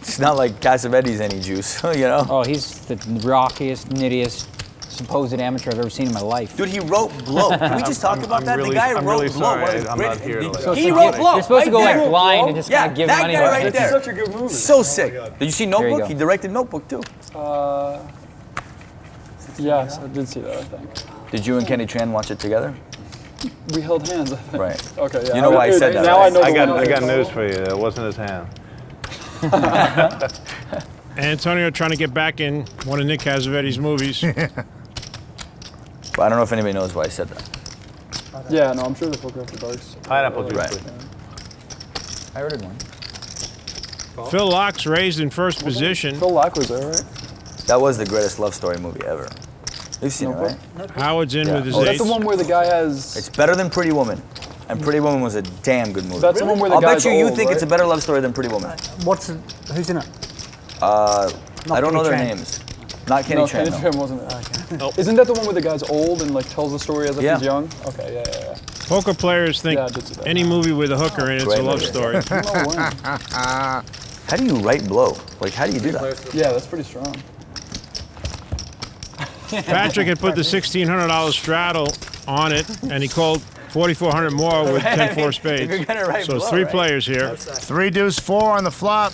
It's not like Cassavetes any juice, you know? Oh, he's the rockiest, nittiest, supposed amateur I've ever seen in my life. Dude, he wrote Blow. Can we just talk about that? Really, the guy I'm wrote really Blow. sorry. I'm not here to He wrote Blow. You're supposed to go right like there. blind and just kind of give that money guy away. right there. Such a good movie. So sick. Did you see you Notebook? go. He directed Notebook too. Yes, I did see that, I think. Did you and Kenny Tran watch it together? We held hands, I think. Right. Okay, yeah. You know why I said that, Now right? I know I the got one. news for you. It wasn't his hand. Antonio trying to get back in one of Nick Cassavetes' movies. But I don't know if anybody knows why I said that. Yeah, no, I'm sure the Poker After Dark's. Pineapple juice. Right. please. I ordered one. Phil Laak's raised in first position. Phil Laak was there, right? That was the greatest love story movie ever. You've seen it, right? Howard's in Yeah. with his Oh, that's ace. the one where the guy has. It's better than Pretty Woman. And Pretty Woman was a damn good movie. That's the one where the I'll bet guy's you old, think right? it's a better love story than Pretty Woman. Who's in it? I don't know their Kenny Tran. names. Not Kenny No, Tran. Kenny no. Tran wasn't it? Isn't that the one where the guy's old and like tells the story as if Yeah. he's young? Okay, yeah. Poker players think Yeah, I did see that. any movie with a hooker in it's Great a love movie. story. No way. How do you write Blow? Like, how do you do that? Yeah, that's pretty strong. Patrick had put the $1,600 straddle on it, and he called 4,400 more with 10-4 If you're gonna write spades. So Blow, three right? players here. 3 deuce 4 on the flop.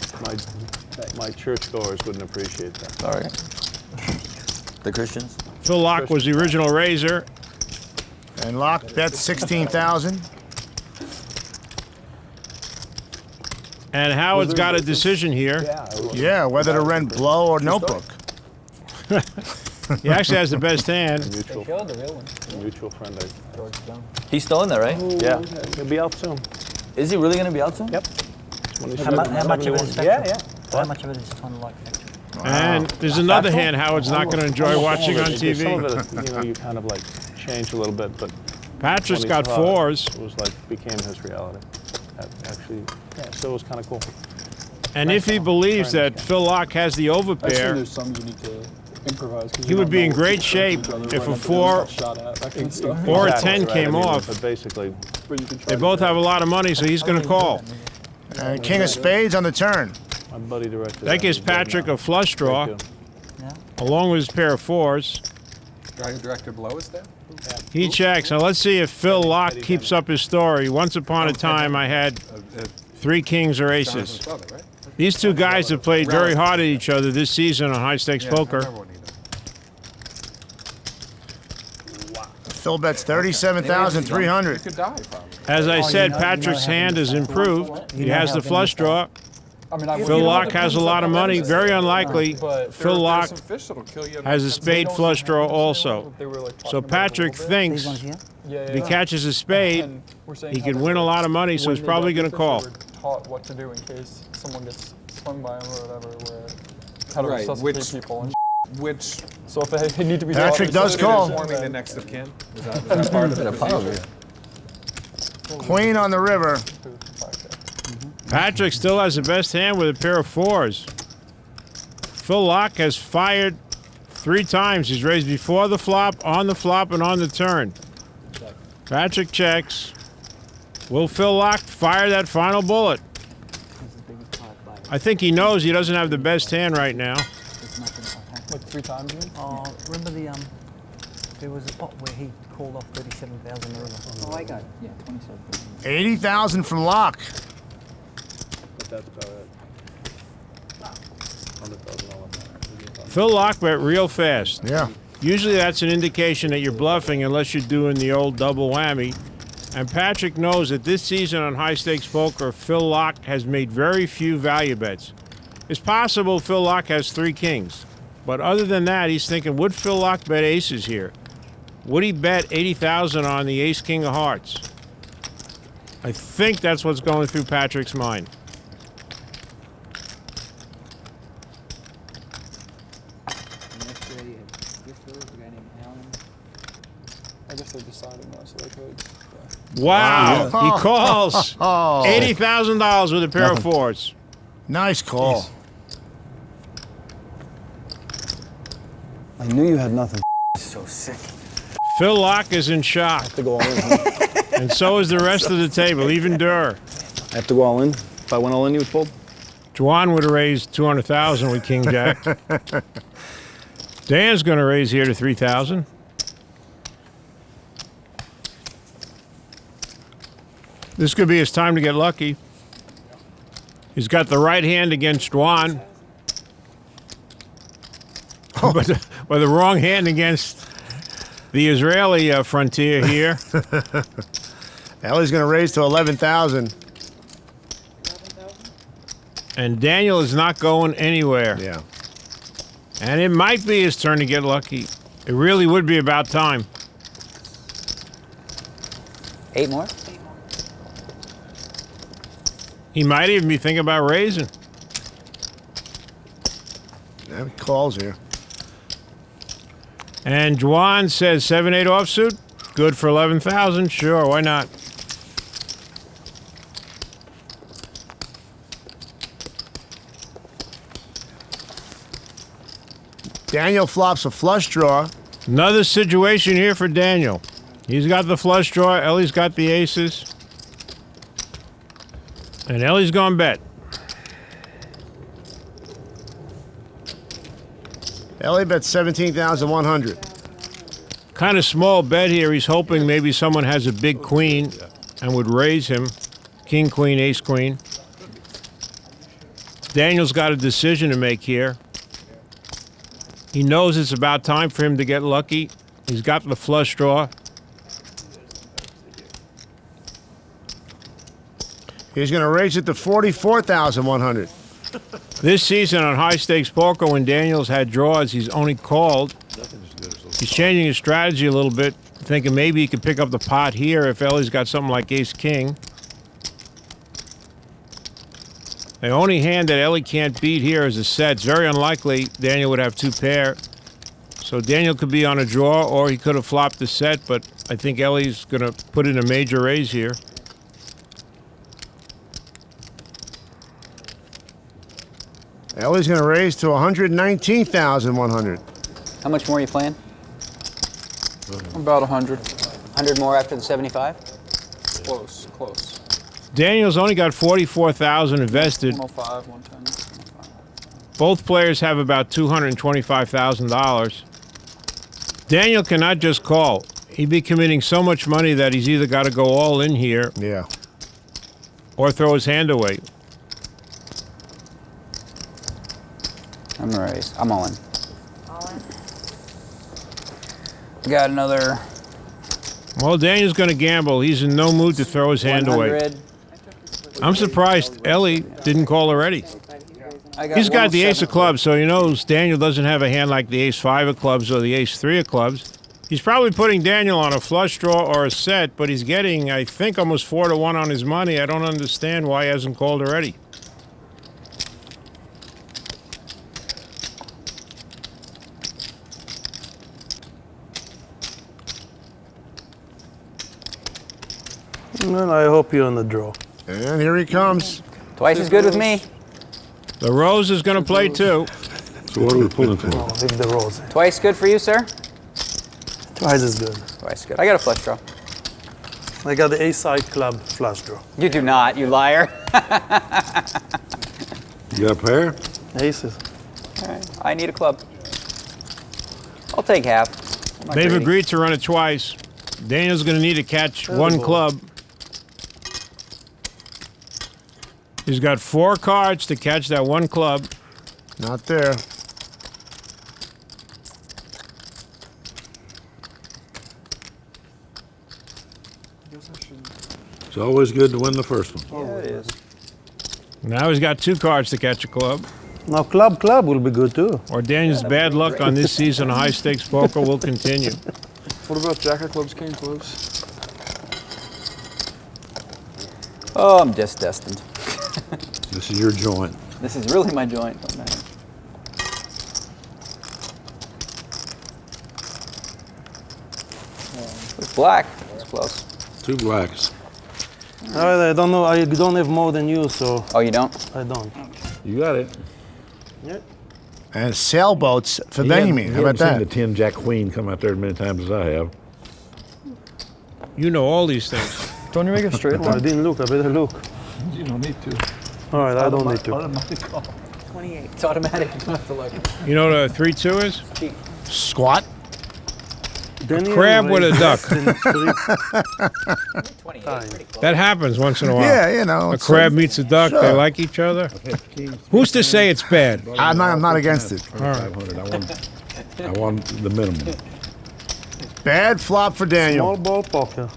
My churchgoers wouldn't appreciate that. All right. The Christians? Phil Laak was the original raiser. And Laak bets 16,000. And Howard's got a decision here. Yeah, whether to rent Blow or Notebook. He actually has the best hand. Mutual, Killed the real one. mutual friend. He's still in there, right? Yeah, he'll be out soon. Is he really gonna be out soon? Yep. How much of it is Yeah. How much of it is Tom Dwan? And there's another hand Howard's not going to enjoy watching on Some of TV. it, you kind of like change a little bit, but Patrick's when he got saw fours. It was like became his reality. Actually, yeah. So it was kind of cool. And if he believes that Phil Laak has the I assume overpair, there's some you need to improvise. 'Cause he you would don't be know in what great to shape each other if right a after they 4 got shot at, that kind of stuff. or a Exactly, 10 right. came I mean, off. But basically, But you can try They to both do have a lot of money, so he's going to call. And King of Spades on the turn. my buddy directed. That gives He's dead Patrick now. a flush draw, Thank you. along with his pair of fours. Guy who directed Blow is there? He checks. Now let's see if Phil Laak keeps up his story. Once upon a time, I had 3 kings or aces. Brother, right? These two guys have played very hard at each other this season on high stakes Yeah, I poker. remember one either. Phil bets 37,300. You could die, probably. As I said, Patrick's hand has improved. He has the flush draw. I mean, I Phil would- Laak has a lot of money. Very unlikely. But Phil There's Laak some fish that'll kill you. has a spade flush draw also. they were, like, talking So about it a Patrick little bit. thinks These ones here? Yeah, if he catches a spade, And we're saying he how could they win a were- lot of money, so when he's they probably got going to the call. fish, they were taught what to do in case someone gets swung by him or whatever, where how to Right, resuscitate which- people. And Which so if they need to be Patrick taught does to call. forming the next of kin? Is that part of the procedure? Queen on the river. Patrick still has the best hand with a pair of fours. Phil Laak has fired 3 times. He's raised before the flop, and on the turn. Patrick checks. Will Phil Laak fire that final bullet? I think he knows he doesn't have the best hand right now. like 3 times. You mean? Remember there was a pot where he called off 37,000 earlier. Oh, I got it. Yeah, 27. 80,000 from Laak. But that's about it. 100,000 all in that. Phil Laak bet real fast. Yeah. Usually that's an indication that you're bluffing unless you're doing the old double whammy. And Patrick knows that this season on high stakes poker, Phil Laak has made very few value bets. It's possible Phil Laak has 3 kings. But other than that, he's thinking, would Phil Laak bet aces here? Would he bet 80,000 on the ace king of hearts? I think that's what's going through Patrick's mind. I guess they decided not, so they could. Wow, Wow. he calls Oh, $80,000 with a pair of fours. nice call. I knew you had nothing. So sick. Phil Laak is in shock, To go all in. Huh? and so is the rest of the table, even Durr. I have to go all in. If I went all in, you would fold? Dwan would have raised 200,000 with King Jack. Dan's going to raise here to 3,000. This could be his time to get lucky. He's got the right hand against Dwan. But the wrong hand against the Israeli frontier here. Ellie's going to raise to 11,000. And Daniel is not going anywhere. Yeah. And it might be his turn to get lucky. It really would be about time. 8 more? He might even be thinking about raising. Yeah, he calls here. And Dwan says 7-8 offsuit. Good for 11,000. Sure, why not? Daniel flops a flush draw. Another situation here for Daniel. He's got the flush draw. Ellie's got the aces. And Ellie's gone bet. Ellie bets 17,100. Kind of small bet here. He's hoping maybe someone has a big queen and would raise him. King, queen, ace, queen. Daniel's got a decision to make here. He knows it's about time for him to get lucky. He's got the flush draw. He's going to raise it to 44,100. This season on high stakes poker, when Daniel's had draws, he's only called. He's changing his strategy a little bit, thinking maybe he could pick up the pot here if Ellie's got something like ace king. The only hand that Ellie can't beat here is a set. It's very unlikely Daniel would have 2 pair. So Daniel could be on a draw, or he could have flopped the set, but I think Ellie's going to put in a major raise here. Ellie's going to raise to 119,100. How much more are you playing? About 100. 100 more after the 75? Close, close. Daniel's only got 44,000 invested. 105, 110. Both players have about $225,000. Daniel cannot just call. He'd be committing so much money that he's either got to go all in here, Yeah. or throw his hand away. I'm raised. I'm all in. Got another Well, Daniel's going to gamble. He's in no mood to throw his hand away. 100. I'm surprised Ellie didn't call already. He's got the ace of clubs, so he knows Daniel doesnn't have a hand like the ace-5 of clubs or the ace-3 of clubs. He's probably putting Daniel on a flush draw or a set, but he's getting, I think, almost 4-1 on his money. I don't understand why he hasn't called already. Well, I hope you're on the draw. And here he comes. Twice as good with me. The Rose is going to play too. So what are we pulling for? Oh, leave the rose. Twice good for you, sir? Twice as good. Twice good. I got a flush draw. I got the ace-side club flush draw. You do not, you liar. You got a pair? Aces. All right. I need a club. I'll take half. I'm not They've greedy. agreed to run it twice. Daniel's going to need to catch one club. He's got 4 cards to catch that one club. Not there. It's always good to win the first one. Yeah, it is. Now he's got 2 cards to catch a club. Now club will be good too. Or Daniel's bad luck on this season of high stakes poker will continue. What about jack of clubs, king clubs? Oh, I'm just destined. This is your joint. This is really my joint. Oh, man. It's black. It's close. 2 blacks. I don't know. I don't have more than you, so Oh, you don't? I don't. You got it. And sailboats for Benyamine. How about seen that? the 10 Jack Queen come out there as many times as I have. You know all these things. Don't you make a straight Oh, I line? didn't look. I better look. You don't need to. All right, I don't need to. Automatic call. 28. It's automatic. You don't have to look. You know what a 3-2 is? Squat. Daniel crab with a raised duck. less than 28. Pretty close. That happens once in a while. Yeah, you know. A it's crab like- meets a duck. They Sure. like each other. Who's to say it's bad? I'm not against it. 500. I want the minimum. Bad flop for Daniel. small ball poker.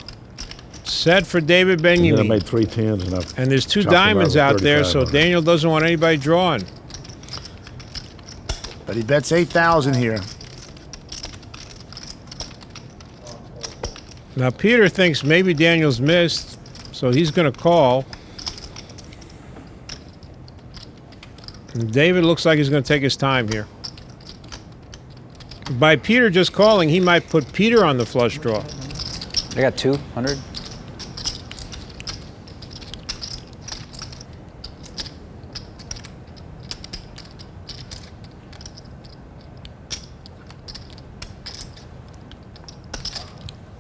Set for David And then I Benyamine. made 3 10s and I And there's 2 chopped it diamonds out out with there, so 35. Daniel doesn't want anybody drawing. But he bets 8,000 here. Now Peter thinks maybe Daniel's missed, so he's going to call. And David looks like he's going to take his time here. By Peter just calling, he might put Peter on the flush draw. I got 200.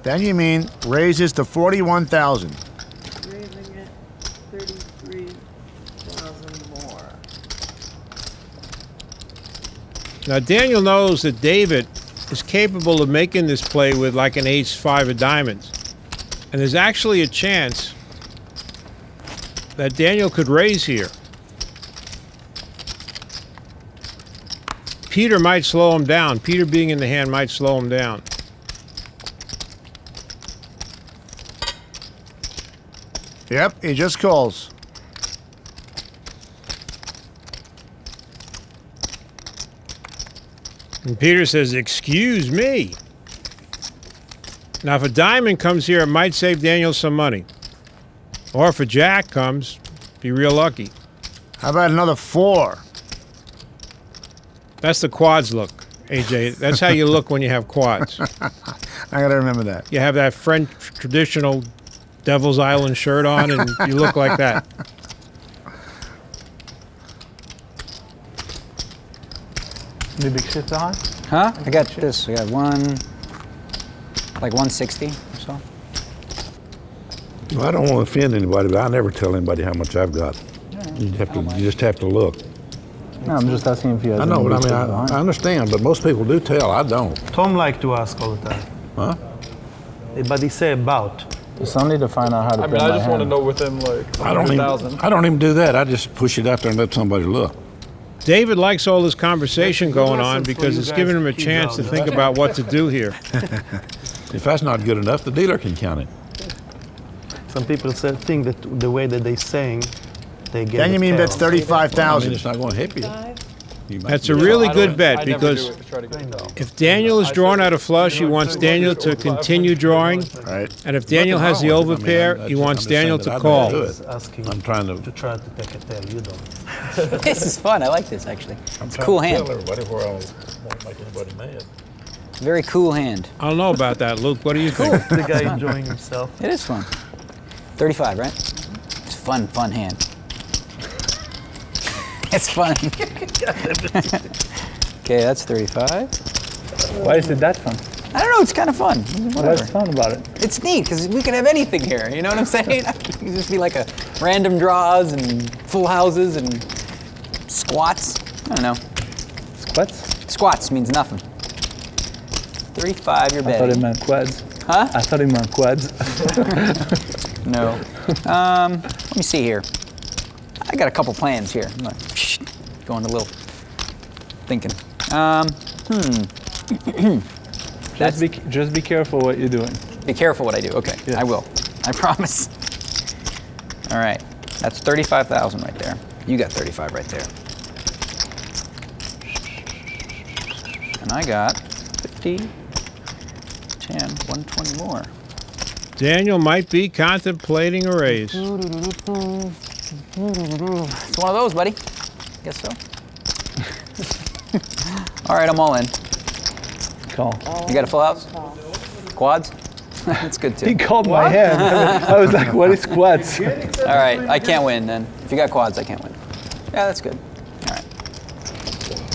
Benyamine raises to 41,000. Raising it 33,000 more. Now Daniel knows that David is capable of making this play with like an ace-5 of diamonds. And there's actually a chance that Daniel could raise here. Peter might slow him down. Peter being in the hand might slow him down. Yep, he just calls. And Peter says, "Excuse me." Now, if a diamond comes here, it might save Daniel some money. Or if a jack comes, be real lucky. How about another 4? That's the quads look, AJ. That's how you look when you have quads. I gotta remember that. You have that French traditional Devil's Island shirt on, and you look like that. The big shit behind? Huh? I got this. I got like 160 or so. Well, I don't want to offend anybody, but I never tell anybody how much I've got. You just have to look. No, I'm just asking if you have I know, but I mean, I understand, but most people do tell. I don't. Tom like to ask all the time. Huh? But he say about. So I need to find out how to I play mean, I my just want to hand. know with him, like, I don't 100,000. even do that. I just push it out there and let somebody look. David likes all this conversation going on lesson for because you it's guys giving him a to keep chance to going. think about what to do here. If that's not good enough, the dealer can count it. Some people think that the way that they saying, they get. Benyamine bets I mean, 35,000. it's not going to hit you. You might That's get a it. really I good don't- bet I never because do it to try to get it. if Daniel is drawn out of flush, he wants Daniel to continue drawing. Right. And if Daniel has the Nothing wrong with it. I mean, overpair, I'm he just wants saying Daniel that to I don't call. do it. Asking I'm trying to try to take a tail. You don't. This is fun. I like this, actually. It's a cool hand. tell everybody where I won't make anybody mad. Very cool hand. I don't know about that, Luke. What do you think? The guy enjoying himself. It is fun. 35, right? It's fun hand. It's fun. Okay, that's 35. Why is it that fun? I don't know, it's kind of fun. What's Whatever. fun about it? It's neat, because we could have anything here, you know what I'm saying? It could just be like a random draws and full houses and squats. I don't know. Squats? Squats means nothing. 35, you're I thought it betting. meant quads. Huh? I thought it meant quads. No. Let me see here. I got a couple plans here. I'm gonna going a little thinking. Just be careful what you're doing. Be careful what I do. Okay, Yes. I will. I promise. All right, that's 35,000 right there. You got 35 right there. And I got 50, 10, 120 more. Daniel might be contemplating a raise. It's one of those, buddy. Guess so. All right, I'm all in. Call. You got a full house? Quads? That's good He too. called my hand. I was like, what is quads? All right, I can't win then. If you got quads, I can't win. Yeah, that's good. All right.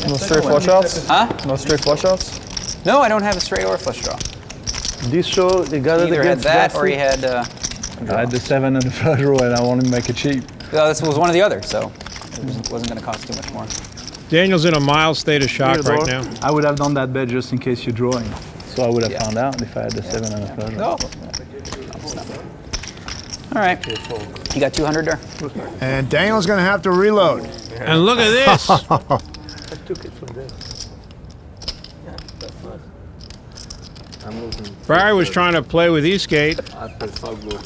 No straight flush outs? Huh? No straight flush outs? No, I don't have a straight or a flush draw. This show, they got He it either had against that or he Jesse. had I had the 7 in the first row and I wanted to make it cheap. Well, this was one of the others, so it wasn't going to cost too much more. Daniel's in a mild state of shock right now. I would have done that bet just in case you're drawing. So I would have found out if I had the 7 in the first row. All right. You got 200 there? And Daniel's going to have to reload. And look at this. I took it from there. Yeah, that's nice. I'm losing. Barry was trying to play with Eastgate. I feel so good.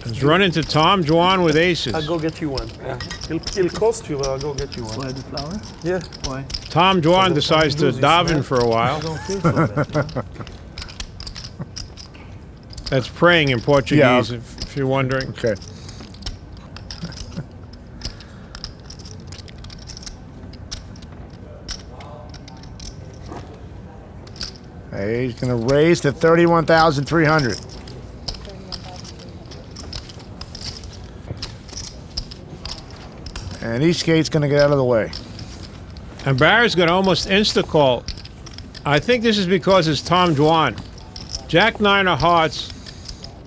He's run into Tom Dwan with aces. I'll go get you one. Yeah. It'll cost you, but I'll go get you one. Why the flower? Yeah. Why? Tom Dwan decides to daven for a I while. don't feel so bad. That's praying in Portuguese, if you're wondering. Okay. Hey, he's going to raise to 31,300. And Eastgate's going to get out of the way. And Barry's going to almost insta-call. I think this is because it's Tom Dwan. Jack 9 of hearts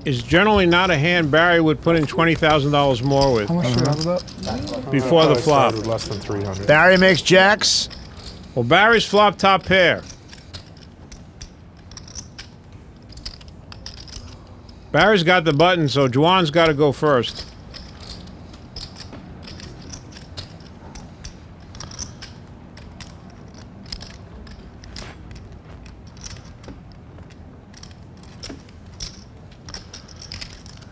is generally not a hand Barry would put in $20,000 more with How much do you have about? before the flop. Less than 300. Barry makes jacks. Well, Barry's flop top pair. Barry's got the button, so Dwan's got to go first.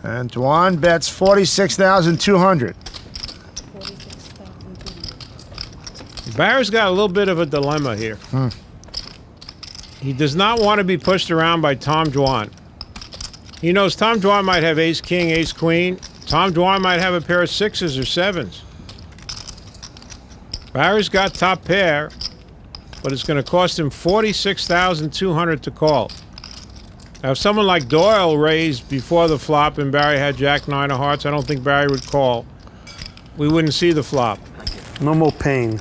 And Dwan bets 46,200. Barry's got a little bit of a dilemma here. He does not want to be pushed around by Tom Dwan. He knows Tom Dwan might have ace-king, ace-queen. Tom Dwan might have a pair of 6s or 7s. Barry's got top pair, but it's going to cost him $46,200 to call. Now, if someone like Doyle raised before the flop and Barry had Jack 9 of hearts, I don't think Barry would call. We wouldn't see the flop. No more pain.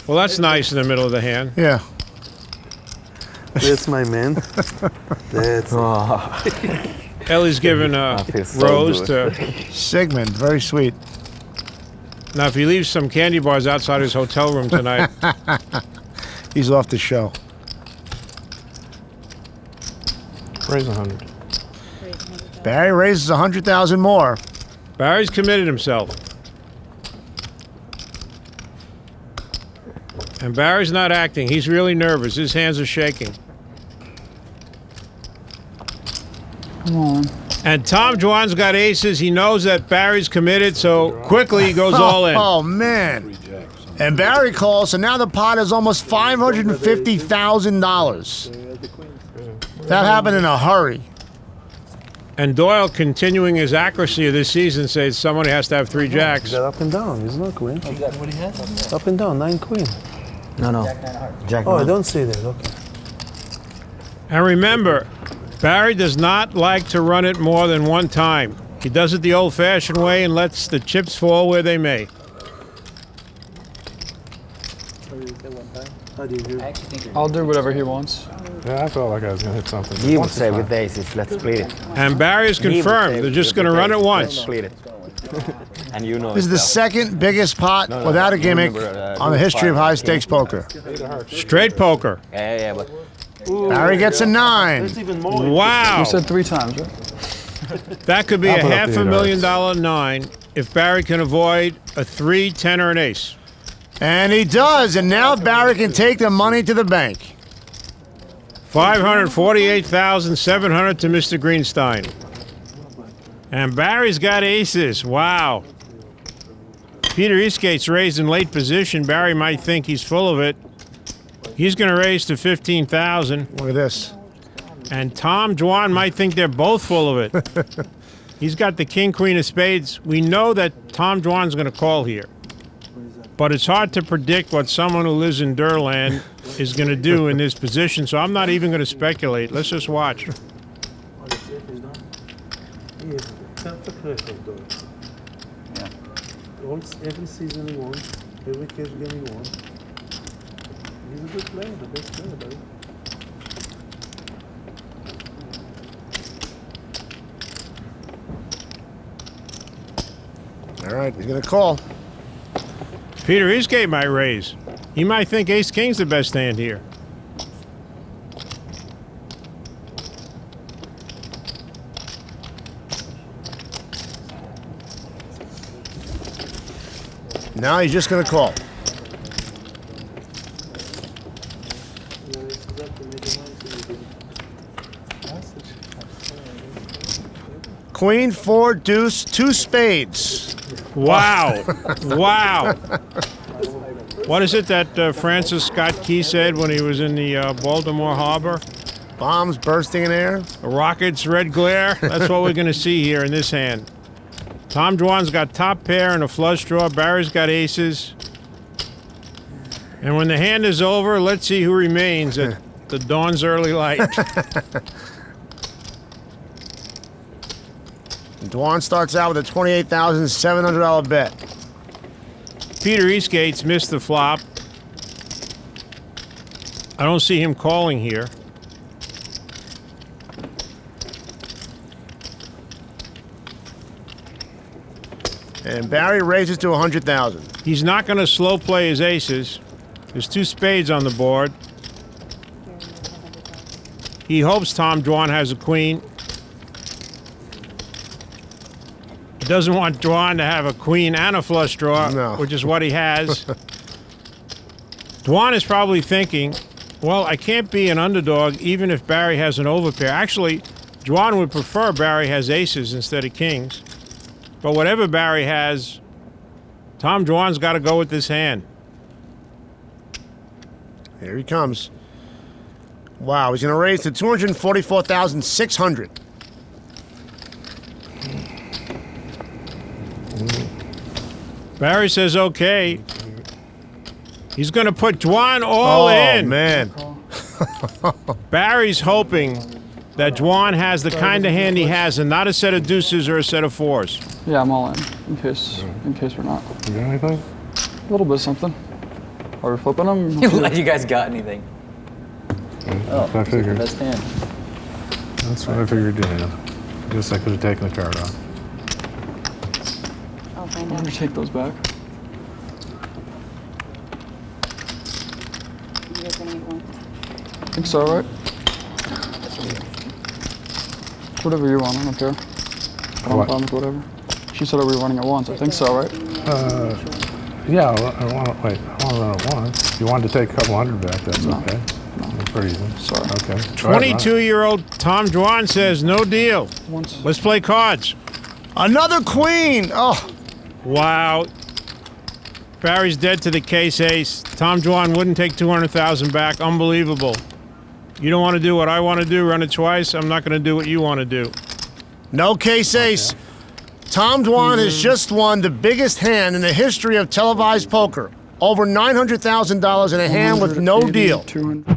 Well, that's nice in the middle of the hand. Yeah. That's my man. That's Ellie's giving a rose to... Sigmund, very sweet. Now, if he leaves some candy bars outside his hotel room tonight... He's off the show. Raise 100. Barry raises 100,000 more. Barry's committed himself. And Barry's not acting. He's really nervous. His hands are shaking. Come on. And Tom Dwan's got aces. He knows that Barry's committed, so quickly he goes all in. Oh, man. And Barry calls, so now the pot is almost $550,000. That happened in a hurry. And Doyle, continuing his accuracy of this season, says somebody has to have 3 jacks. Got up and down. It's not queen. What he has? Up and down, 9 queen. No. Jack Oh, I 9. don't see that. Okay. And remember, Barry does not like to run it more than one time. He does it the old-fashioned way and lets the chips fall where they may. I'll do whatever he wants. Yeah, I felt like I was going to hit something. He would say with aces, let's split it. And Barry is confirmed. They're just going to run it once. Split it. And you know This is the second biggest pot without a gimmick on the history of high-stakes poker. Straight poker. Yeah, but Barry gets a 9. There's even more. Wow. You said 3 times, right? That could be I'll a put up the $500,000 9 if Barry can avoid a 3, 10, or an ace. And he does, and now Barry can take the money to the bank. $548,700 to Mr. Greenstein. And Barry's got aces. Wow. Peter Eastgate's raised in late position. Barry might think he's full of it. He's going to raise to $15,000. Look at this. And Tom Dwan might think they're both full of it. He's got the king, queen of spades. We know that Tom Dwan's going to call here. But it's hard to predict what someone who lives in Durland is going to do in this position, so I'm not even going to speculate. Let's just watch. Every season he won. Every cash game he won. He's a good player, the best player, buddy. All right, he's going to call. Peter Eastgate might raise. He might think Ace-King's the best hand here. Now he's just going to call. Queen, 4, deuce, 2 spades. Wow. Wow. What is it that Francis Scott Key said when he was in the Baltimore Harbor? Bombs bursting in air. A rocket's red glare. That's what we're going to see here in this hand. Tom Dwan's got top pair and a flush draw. Barry's got aces. And when the hand is over, let's see who remains at the dawn's early light. Dwan starts out with a $28,700 bet. Peter Eastgate's missed the flop. I don't see him calling here. And Barry raises to 100,000. He's not going to slow play his aces. There's 2 spades on the board. He hopes Tom Dwan has a queen. He doesn't want Dwan to have a queen and a flush draw, which is what he has. Dwan is probably thinking, well, I can't be an underdog even if Barry has an overpair. Actually, Dwan would prefer Barry has aces instead of kings. But whatever Barry has, Tom Dwan's got to go with this hand. Here he comes. Wow, he's going to raise to 244,600. Barry says okay. He's going to put Dwan all in. Oh, man. Barry's hoping that Dwan has the kind of hand he has and not a set of deuces or a set of fours. Yeah, I'm all in case we're not. You got anything? A little bit something. Are we flipping them? You guys got anything? That's what I figured. Best hand. That's what I figured you had. Guess I could have taken the card off. I'll find Let out. me take those back. You guys gonna make one? I think so, right? Whatever you want, I don't care. I don't have a problem with whatever. She said, are we running at once? I think so, right? Yeah, I want to run at once. If you wanted to take a couple hundred back, that's okay. No. Pretty easy. Sorry. Okay. 22-year-old Tom Dwan says no deal. Let's play cards. Another queen. Oh. Wow. Barry's dead to the case ace. Tom Dwan wouldn't take 200,000 back. Unbelievable. You don't want to do what I want to do, run it twice. I'm not going to do what you want to do. No case ace. Tom Dwan has just won the biggest hand in the history of televised poker. Over $900,000 in a hand with no deal. 200.